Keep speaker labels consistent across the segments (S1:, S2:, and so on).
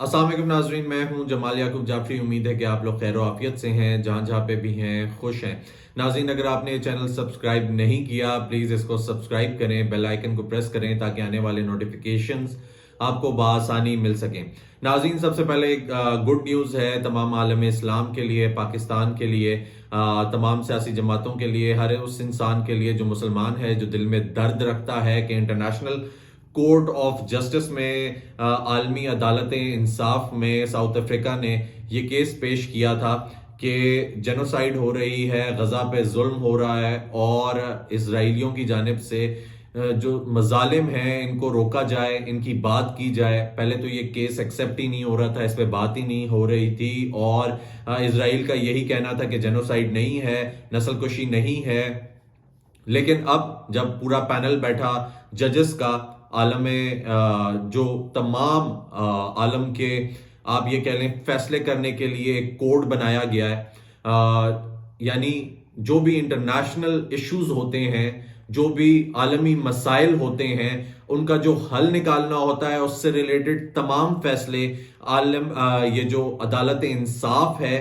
S1: अस्सलाम वालेकुम नाजरीन, मैं हूं जमाल याकूब जाफरी। उम्मीद है कि आप लोग खैर आफियत से हैं, जहां जहां पे भी हैं खुश हैं। नाजरीन, अगर आपने ये चैनल सब्सक्राइब नहीं किया, प्लीज़ इसको सब्सक्राइब करें, बेल आइकन को प्रेस करें ताकि आने वाले नोटिफिकेशंस आपको बआसानी मिल सकें। नाजरीन, सबसे पहले एक गुड न्यूज़ है तमाम आलम इस्लाम के लिए, पाकिस्तान के लिए, तमाम सियासी जमातों के लिए, हर उस इंसान के लिए जो मुसलमान है, जो दिल में दर्द रखता है कि इंटरनेशनल कोर्ट ऑफ जस्टिस में, आलमी अदालत इंसाफ में साउथ अफ्रीका ने ये केस पेश किया था कि जेनोसाइड हो रही है, गजा पे जुल्म हो रहा है और इसराइलियों की जानिब से जो मजालिम हैं इनको रोका जाए, इनकी बात की जाए। पहले तो ये केस एक्सेप्ट ही नहीं हो रहा था, इस पर बात ही नहीं हो रही थी और इसराइल का यही कहना था कि जेनोसाइड नहीं है, नस्लकुशी नहीं है। लेकिन अब जब पूरा पैनल बैठा जजेस का, आलम जो तमाम आलम के, आप ये कह लें, फैसले करने के लिए एक कोड बनाया गया है। यानी जो भी इंटरनेशनल इश्यूज होते हैं, जो भी आलमी मसाइल होते हैं, उनका जो हल निकालना होता है, उससे रिलेटेड तमाम फैसले ये जो अदालत इंसाफ है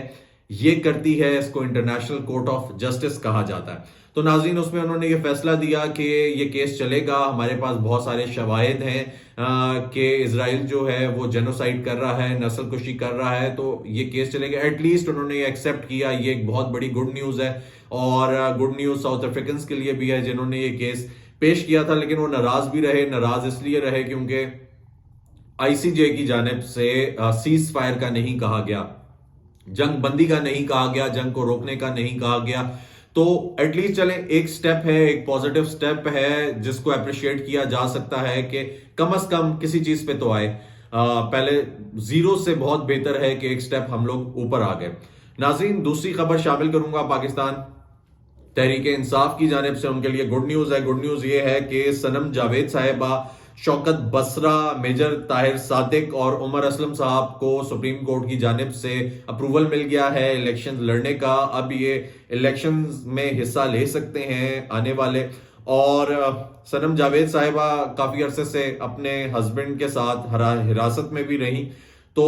S1: ये करती है। इसको इंटरनेशनल कोर्ट ऑफ जस्टिस कहा जाता है। तो नाज़रीन, उसमें उन्होंने ये फैसला दिया कि ये केस चलेगा। हमारे पास बहुत सारे शवाहिद हैं कि इजराइल जो है वो जेनोसाइड कर रहा है, नस्लकुशी कर रहा है, तो ये केस चलेगा। एटलीस्ट उन्होंने ये एक्सेप्ट किया। ये एक बहुत बड़ी गुड न्यूज़ है और गुड न्यूज़ साउथ अफ्रीकन के लिए भी है जिन्होंने ये केस पेश किया था। लेकिन वो नाराज भी रहे। नाराज इसलिए रहे क्योंकि आईसीजे की जानिब से सीज फायर का नहीं कहा गया, जंग बंदी का नहीं कहा गया, जंग को रोकने का नहीं कहा गया। तो एटलीस्ट चलें, एक स्टेप है, एक पॉजिटिव स्टेप है जिसको अप्रिशिएट किया जा सकता है कि कम से कम किसी चीज पे तो आए। पहले जीरो से बहुत बेहतर है कि एक स्टेप हम लोग ऊपर आ गए। नाज़रीन, दूसरी खबर शामिल करूंगा पाकिस्तान तहरीक इंसाफ की जानिब से। उनके लिए गुड न्यूज है। गुड न्यूज ये है कि सनम जावेद साहिबा, शौकत बसरा, मेजर ताहिर सादिक और उमर असलम साहब को सुप्रीम कोर्ट की जानिब से अप्रूवल मिल गया है इलेक्शन लड़ने का। अब ये इलेक्शन में हिस्सा ले सकते हैं आने वाले। और सनम जावेद साहिबा काफी अरसे से अपने हस्बैंड के साथ हिरासत में भी रही, तो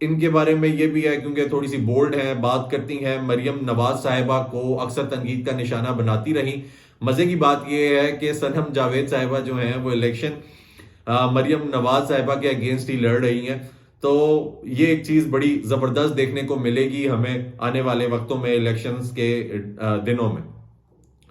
S1: इनके बारे में ये भी है क्योंकि थोड़ी सी बोल्ड हैं, बात करती हैं। मरियम नवाज साहिबा को अक्सर तनकीद का निशाना बनाती रही। मजे की बात यह है कि सनम जावेद साहिबा जो हैं वो इलेक्शन मरियम नवाज साहिबा के अगेंस्ट ही लड़ रही हैं। तो ये एक चीज बड़ी जबरदस्त देखने को मिलेगी हमें आने वाले वक्तों में, इलेक्शंस के दिनों में।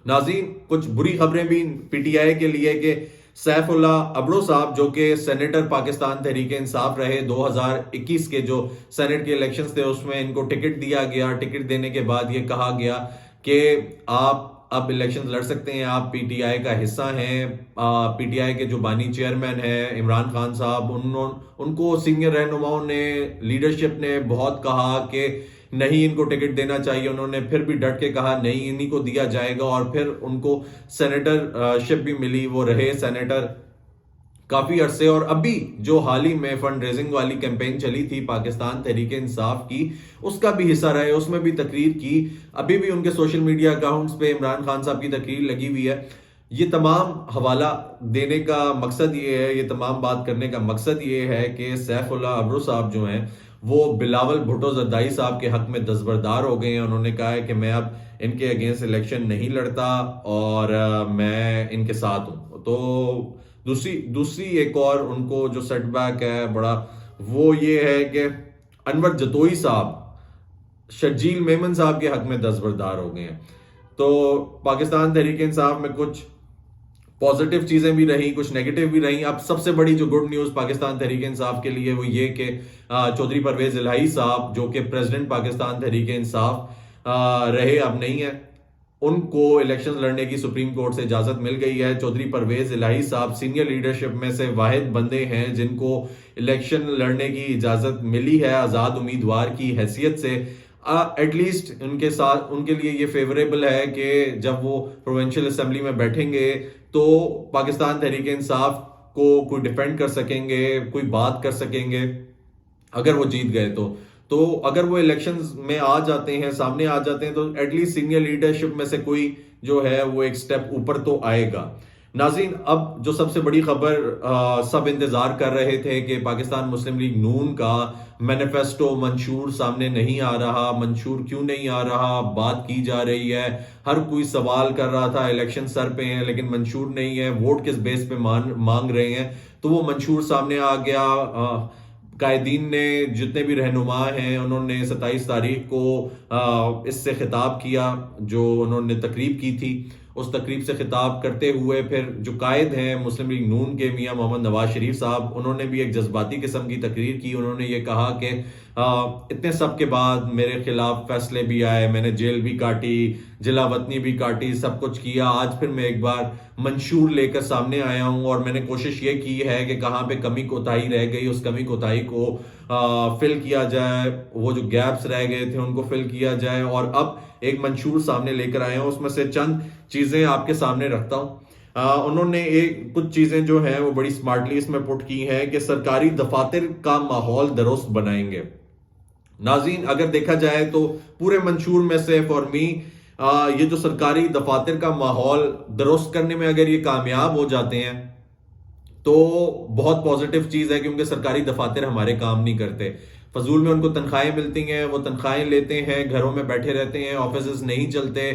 S1: नाज़रीन, कुछ बुरी खबरें भी पीटीआई के लिए कि सैफुल्ला अबड़ो साहब, जो कि सेनेटर पाकिस्तान तहरीक इंसाफ रहे, 2021 के जो सेनेट के इलेक्शंस थे उसमें इनको टिकट दिया गया। टिकट देने के बाद ये कहा गया कि आप अब इलेक्शंस लड़ सकते हैं, आप पीटीआई का हिस्सा हैं। पीटीआई के जो बानी चेयरमैन हैं इमरान खान साहब, उनको सीनियर रहनुमाओं ने, लीडरशिप ने बहुत कहा कि नहीं, इनको टिकट देना चाहिए। उन्होंने फिर भी डट के कहा नहीं, इन्हीं को दिया जाएगा और फिर उनको सेनेटरशिप भी मिली। वो रहे सेनेटर काफी अरसे। और अभी जो हाल ही में फंड रेजिंग वाली कैंपेन चली थी पाकिस्तान तहरीक इंसाफ की, उसका भी हिस्सा रहे, उसमें भी तकरीर की। अभी भी उनके सोशल मीडिया अकाउंट्स पे इमरान खान साहब की तकरीर लगी हुई है। ये तमाम हवाला देने का मकसद ये है, ये तमाम बात करने का मकसद ये है कि सैफुल्ला अबरू साहब जो हैं वो बिलावल भुट्टो जरदारी साहब के हक में दस्तबरदार हो गए हैं। उन्होंने कहा है कि मैं अब इनके अगेंस्ट इलेक्शन नहीं लड़ता और मैं इनके साथ हूं। तो दूसरी एक और उनको जो सेटबैक है बड़ा, वो ये है कि अनवर जतोई साहब शर्जील मेमन साहब के हक में दस्तबरदार हो गए हैं। तो पाकिस्तान तहरीक इंसाफ में कुछ पॉजिटिव चीजें भी रही, कुछ नेगेटिव भी रही। अब सबसे बड़ी जो गुड न्यूज पाकिस्तान तहरीक इंसाफ के लिए वो ये कि चौधरी परवेज इलाही साहब, जो कि प्रेसिडेंट पाकिस्तान तहरीक इंसाफ रहे, अब नहीं है, उनको इलेक्शन लड़ने की सुप्रीम कोर्ट से इजाजत मिल गई है। चौधरी परवेज इलाही साहब सीनियर लीडरशिप में से वाहिद बंदे हैं जिनको इलेक्शन लड़ने की इजाजत मिली है आजाद उम्मीदवार की हैसियत से। एटलीस्ट उनके साथ, उनके लिए ये फेवरेबल है कि जब वो प्रोविंशियल असेंबली में बैठेंगे तो पाकिस्तान तहरीक इंसाफ को कोई डिफेंड कर सकेंगे, कोई बात कर सकेंगे अगर वो जीत गए तो अगर वो इलेक्शंस में आ जाते हैं, सामने आ जाते हैं, तो एटलीस्ट सीनियर लीडरशिप में से कोई जो है वो एक स्टेप ऊपर तो आएगा। नाज़रीन, अब जो सबसे बड़ी खबर सब इंतजार कर रहे थे कि पाकिस्तान मुस्लिम लीग नून का मैनिफेस्टो मंशूर सामने नहीं आ रहा। मंशूर क्यों नहीं आ रहा, बात की जा रही है, हर कोई सवाल कर रहा था, इलेक्शन सर पे हैं लेकिन मंशूर नहीं है, वोट किस बेस पे मांग रहे हैं। तो वो मंशूर सामने आ गया। कायदीन ने, जितने भी रहनुमा हैं, उन्होंने 27 तारीख को इससे खिताब किया, जो उन्होंने तकरीब की थी। उस तकरीब से खिताब करते हुए फिर जो कायद हैं मुस्लिम लीग नून के, मियां मोहम्मद नवाज शरीफ साहब, उन्होंने भी एक जज्बाती किस्म की तकरीर की। उन्होंने ये कहा कि इतने सब के बाद मेरे खिलाफ फैसले भी आए, मैंने जेल भी काटी, जिला वतनी भी काटी, सब कुछ किया, आज फिर मैं एक बार मंशूर लेकर सामने आया हूं और मैंने कोशिश ये की है कि कहाँ पे कमी कोताही रह गई, उस कमी कोताही को फिल किया जाए, वो जो गैप्स रह गए थे उनको फिल किया जाए। और अब एक मंशूर सामने लेकर आए हैं, उसमें से चंद चीजें आपके सामने रखता हूं। उन्होंने एक कुछ चीजें जो हैं वो बड़ी स्मार्टली इसमें पुट की हैं कि सरकारी दफातर का माहौल दुरुस्त बनाएंगे। नाज़रीन, अगर देखा जाए तो पूरे मंशूर में से फॉर मी ये जो सरकारी दफातर का माहौल दुरुस्त करने में अगर ये कामयाब हो जाते हैं तो बहुत पॉजिटिव चीज है, क्योंकि सरकारी दफातर हमारे काम नहीं करते, फजूल में उनको तनख्वाहें मिलती हैं, वो तनख्वाहें लेते हैं, घरों में बैठे रहते हैं, ऑफिस नहीं चलते,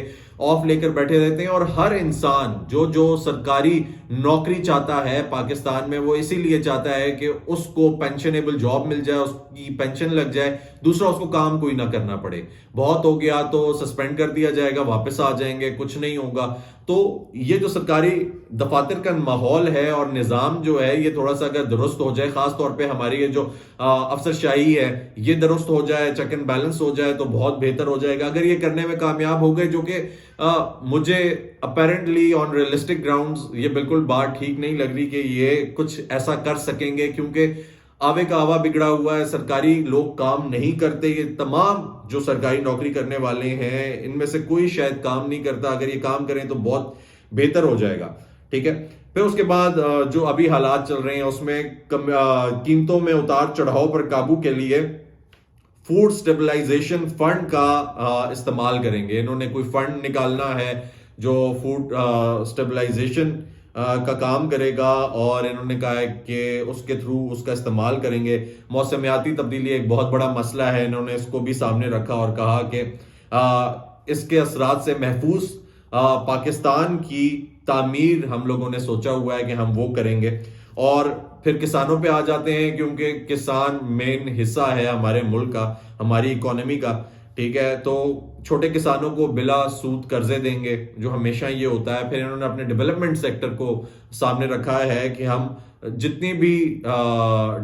S1: ऑफ लेकर बैठे रहते हैं। और हर इंसान जो जो सरकारी नौकरी चाहता है पाकिस्तान में, वो इसीलिए चाहता है कि उसको पेंशनेबल जॉब मिल जाए, उसकी पेंशन लग जाए, दूसरा उसको काम कोई ना करना पड़े। बहुत हो गया तो सस्पेंड कर दिया जाएगा, वापस आ जाएंगे, कुछ नहीं होगा। तो ये जो सरकारी दफातर का माहौल है और निज़ाम जो है, ये थोड़ा सा अगर दुरुस्त हो जाए, खास तौर पे हमारी ये जो अफसरशाही है ये दुरुस्त हो जाए, चेक एंड बैलेंस हो जाए, तो बहुत बेहतर हो जाएगा। अगर ये करने में कामयाब हो गए, जो कि मुझे अपेरेंटली ऑन रियलिस्टिक ग्राउंड्स ये बिल्कुल बात ठीक नहीं लग रही कि ये कुछ ऐसा कर सकेंगे, क्योंकि आवे का आवा बिगड़ा हुआ है, सरकारी लोग काम नहीं करते। ये तमाम जो सरकारी नौकरी करने वाले हैं इनमें से कोई शायद काम नहीं करता, अगर ये काम करें तो बहुत बेहतर हो जाएगा। ठीक है, फिर उसके बाद जो अभी हालात चल रहे हैं उसमें कीमतों में उतार चढ़ाव पर काबू के लिए फूड स्टेबलाइजेशन फंड का इस्तेमाल करेंगे। इन्होंने कोई फंड निकालना है जो फूड स्टेबलाइजेशन का काम करेगा, और इन्होंने कहा है कि उसके थ्रू उसका इस्तेमाल करेंगे। मौसमियाती तब्दीली एक बहुत बड़ा मसला है, इन्होंने इसको भी सामने रखा और कहा कि इसके असरात से महफूज पाकिस्तान की तामीर हम लोगों ने सोचा हुआ है कि हम वो करेंगे। और फिर किसानों पे आ जाते हैं, क्योंकि किसान मेन हिस्सा है हमारे मुल्क का, हमारी इकोनॉमी का। ठीक है, तो छोटे किसानों को बिला सूद कर्जे देंगे, जो हमेशा ये होता है। फिर इन्होंने अपने डेवलपमेंट सेक्टर को सामने रखा है कि हम जितनी भी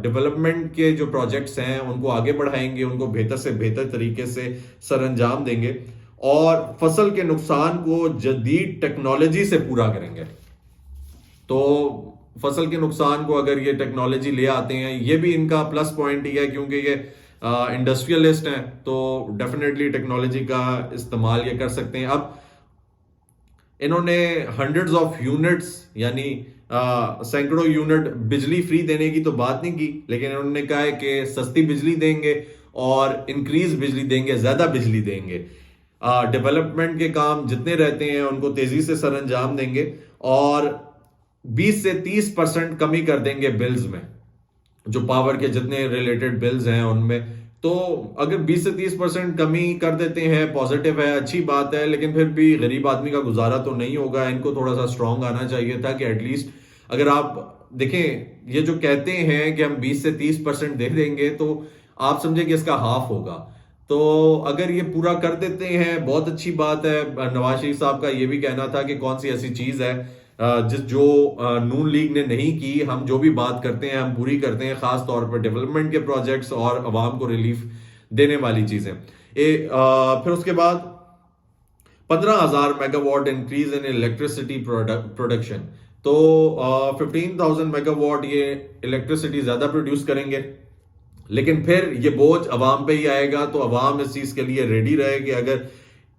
S1: डेवलपमेंट के जो प्रोजेक्ट्स हैं उनको आगे बढ़ाएंगे, उनको बेहतर से बेहतर तरीके से सरअंजाम देंगे, और फसल के नुकसान को जदीद टेक्नोलॉजी से पूरा करेंगे। तो फसल के नुकसान को अगर ये टेक्नोलॉजी ले आते हैं, ये भी इनका प्लस पॉइंट ही है, क्योंकि ये इंडस्ट्रियलिस्ट हैं, तो डेफिनेटली टेक्नोलॉजी का इस्तेमाल ये कर सकते हैं। अब इन्होंने हंड्रेड्स ऑफ यूनिट्स यानी सैकड़ों यूनिट बिजली फ्री देने की तो बात नहीं की, लेकिन इन्होंने कहा है कि सस्ती बिजली देंगे और इंक्रीज बिजली देंगे, ज्यादा बिजली देंगे। डेवलपमेंट के काम जितने रहते हैं उनको तेजी से सरअंजाम देंगे, और 20 से 30% कमी कर देंगे बिल्स में, जो पावर के जितने रिलेटेड बिल्स हैं उनमें। तो अगर 20 से 30% कमी कर देते हैं, पॉजिटिव है, अच्छी बात है, लेकिन फिर भी गरीब आदमी का गुजारा तो नहीं होगा। इनको थोड़ा सा स्ट्रांग आना चाहिए था कि एटलीस्ट अगर आप देखें, ये जो कहते हैं कि हम 20 से 30% दे देंगे, तो आप समझे कि इसका हाफ होगा। तो अगर ये पूरा कर देते हैं बहुत अच्छी बात है। नवाज शरीफ साहब का ये भी कहना था कि कौन सी ऐसी चीज है जो नून लीग ने नहीं की। हम जो भी बात करते हैं हम पूरी करते हैं, खास तौर पर डेवलपमेंट के प्रोजेक्ट्स और अवाम को रिलीफ देने वाली चीजें। फिर उसके बाद 15,000 megawatt increase in electricity production. तो 15,000 मेगावाट ये इलेक्ट्रिसिटी ज्यादा प्रोड्यूस करेंगे, लेकिन फिर ये बोझ अवाम पे ही आएगा। तो अवाम इस चीज के लिए रेडी रहे कि अगर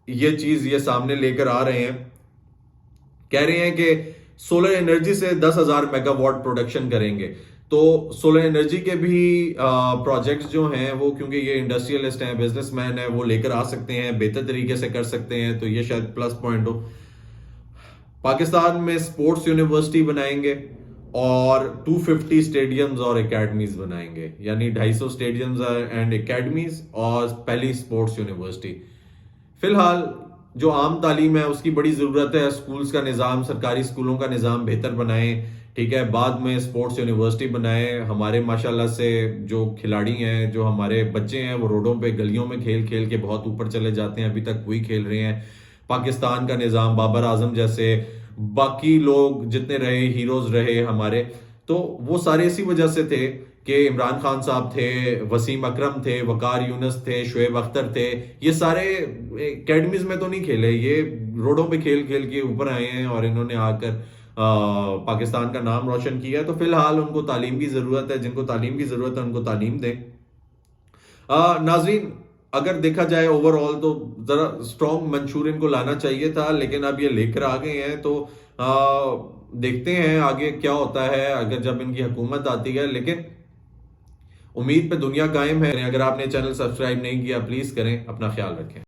S1: ये चीज ये सामने लेकर आ रहे हैं, कह रहे हैं कि सोलर एनर्जी से 10,000 मेगावाट प्रोडक्शन करेंगे। तो सोलर एनर्जी के भी प्रोजेक्ट्स जो हैं वो, क्योंकि ये इंडस्ट्रियलिस्ट हैं, बिजनेसमैन हैं, वो लेकर आ सकते हैं, बेहतर तरीके से कर सकते हैं, तो ये शायद प्लस पॉइंट हो। पाकिस्तान में स्पोर्ट्स यूनिवर्सिटी बनाएंगे और 250 स्टेडियम्स और एकेडमीज बनाएंगे, यानी 250 स्टेडियम्स एंड एकेडमीज और पहली स्पोर्ट्स यूनिवर्सिटी। फिलहाल जो आम तालीम है उसकी बड़ी ज़रूरत है, स्कूल्स का निज़ाम, सरकारी स्कूलों का निज़ाम बेहतर बनाएं, ठीक है। बाद में स्पोर्ट्स यूनिवर्सिटी बनाएं। हमारे माशाल्लाह से जो खिलाड़ी हैं, जो हमारे बच्चे हैं, वो रोडों पे गलियों में खेल खेल के बहुत ऊपर चले जाते हैं, अभी तक वही खेल रहे हैं। पाकिस्तान का निज़ाम, बाबर आजम जैसे बाकी लोग जितने रहे, हीरोज रहे हमारे, तो वो सारे इसी वजह से थे कि इमरान खान साहब थे, वसीम अकरम थे, वकार यूनुस थे, शुएब अख्तर थे। ये सारे एकेडमीज में तो नहीं खेले, ये रोडों पे खेल खेल के ऊपर आए हैं और इन्होंने आकर पाकिस्तान का नाम रोशन किया। तो फिलहाल उनको तालीम की जरूरत है, जिनको तालीम की जरूरत है उनको तालीम दें। नाज़रीन, अगर देखा जाए ओवरऑल तो जरा स्ट्रॉन्ग मंशूर को लाना चाहिए था, लेकिन अब ये लेकर आ गए हैं, तो देखते हैं आगे क्या होता है अगर जब इनकी हुकूमत आती है। लेकिन उम्मीद पे दुनिया कायम है। अगर आपने चैनल सब्सक्राइब नहीं किया प्लीज करें। अपना ख्याल रखें।